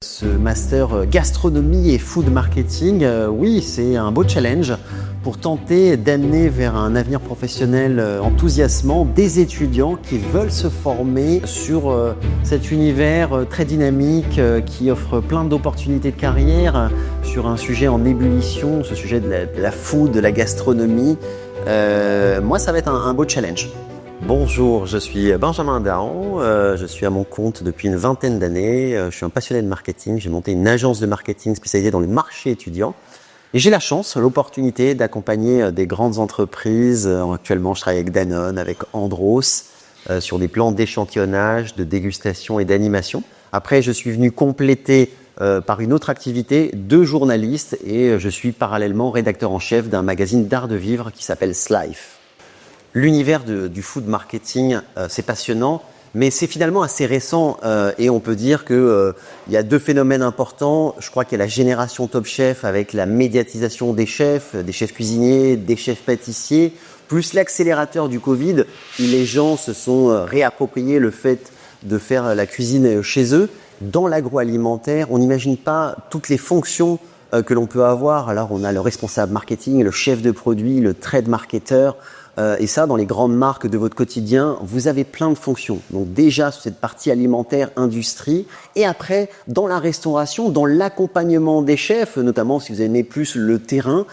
Ce master gastronomie et food marketing, oui, c'est un beau challenge pour tenter d'amener vers un avenir professionnel enthousiasmant des étudiants qui veulent se former sur cet univers très dynamique qui offre plein d'opportunités de carrière sur un sujet en ébullition, ce sujet de la food, de la gastronomie. Moi, ça va être un beau challenge. Bonjour, je suis Benjamin Dahan, je suis à mon compte depuis une vingtaine d'années, je suis un passionné de marketing, j'ai monté une agence de marketing spécialisée dans le marché étudiant et j'ai la chance, l'opportunité d'accompagner des grandes entreprises. Actuellement, je travaille avec Danone, avec Andros, sur des plans d'échantillonnage, de dégustation et d'animation. Après, je suis venu compléter par une autre activité de journaliste et je suis parallèlement rédacteur en chef d'un magazine d'art de vivre qui s'appelle Slife. L'univers du food marketing, c'est passionnant, mais c'est finalement assez récent et on peut dire que il y a deux phénomènes importants. Je crois qu'il y a la génération Top Chef avec la médiatisation des chefs cuisiniers, des chefs pâtissiers, plus l'accélérateur du Covid où les gens se sont réappropriés le fait de faire la cuisine chez eux. Dans l'agroalimentaire, on n'imagine pas toutes les fonctions que l'on peut avoir. Alors on a le responsable marketing, le chef de produit, le trade marketer. Et ça, dans les grandes marques de votre quotidien, vous avez plein de fonctions. Donc déjà, sur cette partie alimentaire, industrie. Et après, dans la restauration, dans l'accompagnement des chefs, notamment si vous aimez plus le terrain,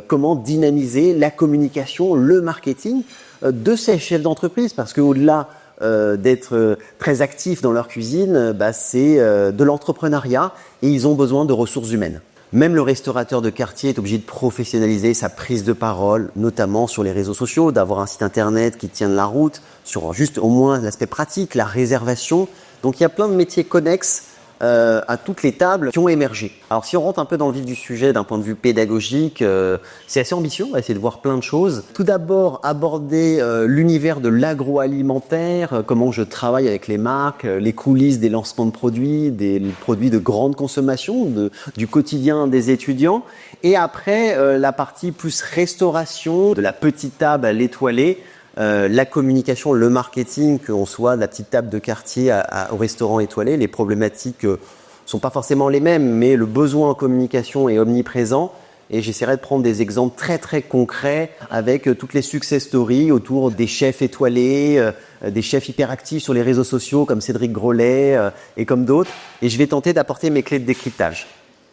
comment dynamiser la communication, le marketing de ces chefs d'entreprise. Parce qu'au-delà d'être très actifs dans leur cuisine, c'est de l'entrepreneuriat et ils ont besoin de ressources humaines. Même le restaurateur de quartier est obligé de professionnaliser sa prise de parole, notamment sur les réseaux sociaux, d'avoir un site internet qui tienne la route, sur juste au moins l'aspect pratique, la réservation. Donc il y a plein de métiers connexes à toutes les tables qui ont émergé. Alors si on rentre un peu dans le vif du sujet d'un point de vue pédagogique, c'est assez ambitieux, on va essayer de voir plein de choses. Tout d'abord, aborder l'univers de l'agroalimentaire, comment je travaille avec les marques, les coulisses des lancements de produits, des produits de grande consommation, du quotidien des étudiants. Et après, la partie plus restauration, de la petite table à l'étoilée, la communication, le marketing, qu'on soit de la petite table de quartier au restaurant étoilé, les problématiques sont pas forcément les mêmes, mais le besoin en communication est omniprésent. Et j'essaierai de prendre des exemples très très concrets avec toutes les success stories autour des chefs étoilés, des chefs hyperactifs sur les réseaux sociaux comme Cédric Grolet et comme d'autres. Et je vais tenter d'apporter mes clés de décryptage.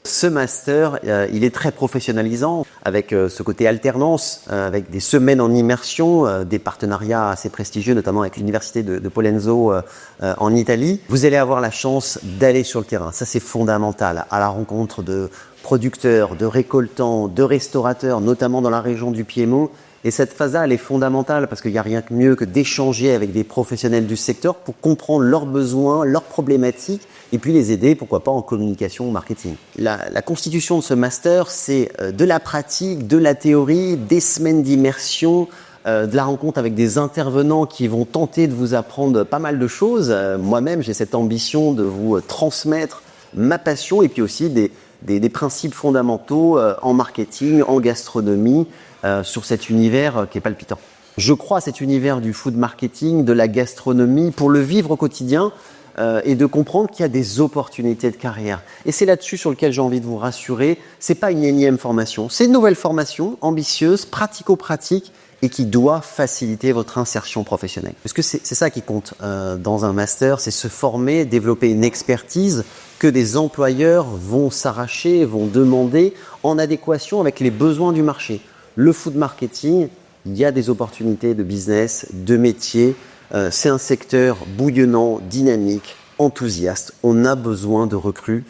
Ce master, il est très professionnalisant avec ce côté alternance, avec des semaines en immersion, des partenariats assez prestigieux, notamment avec l'université de Polenzo en Italie. Vous allez avoir la chance d'aller sur le terrain. Ça, c'est fondamental, à la rencontre de producteurs, de récoltants, de restaurateurs, notamment dans la région du Piémont. Et cette phase-là, elle est fondamentale parce qu'il n'y a rien de mieux que d'échanger avec des professionnels du secteur pour comprendre leurs besoins, leurs problématiques et puis les aider, pourquoi pas, en communication ou marketing. La constitution de ce master, c'est de la pratique, de la théorie, des semaines d'immersion, de la rencontre avec des intervenants qui vont tenter de vous apprendre pas mal de choses. Moi-même, j'ai cette ambition de vous transmettre ma passion et puis aussi des principes fondamentaux en marketing, en gastronomie, sur cet univers qui est palpitant. Je crois à cet univers du food marketing, de la gastronomie, pour le vivre au quotidien et de comprendre qu'il y a des opportunités de carrière. Et c'est là-dessus sur lequel j'ai envie de vous rassurer. C'est pas une énième formation, c'est une nouvelle formation ambitieuse, pratico-pratique et qui doit faciliter votre insertion professionnelle. Parce que c'est ça qui compte dans un master, c'est se former, développer une expertise que des employeurs vont s'arracher, vont demander en adéquation avec les besoins du marché. Le food marketing, il y a des opportunités de business, de métier. C'est un secteur bouillonnant, dynamique, enthousiaste. On a besoin de recrues.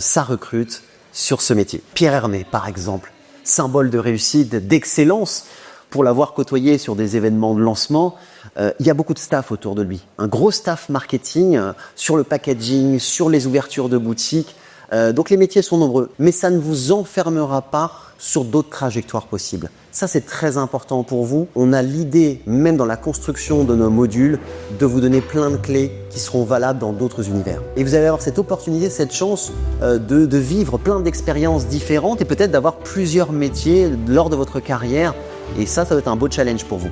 Ça recrute sur ce métier. Pierre Hermé, par exemple, symbole de réussite, d'excellence. Pour l'avoir côtoyé sur des événements de lancement, il y a beaucoup de staff autour de lui. Un gros staff marketing sur le packaging, sur les ouvertures de boutiques. Donc les métiers sont nombreux, mais ça ne vous enfermera pas sur d'autres trajectoires possibles. Ça, c'est très important pour vous. On a l'idée, même dans la construction de nos modules, de vous donner plein de clés qui seront valables dans d'autres univers. Et vous allez avoir cette opportunité, cette chance de vivre plein d'expériences différentes et peut-être d'avoir plusieurs métiers lors de votre carrière. Et ça va être un beau challenge pour vous.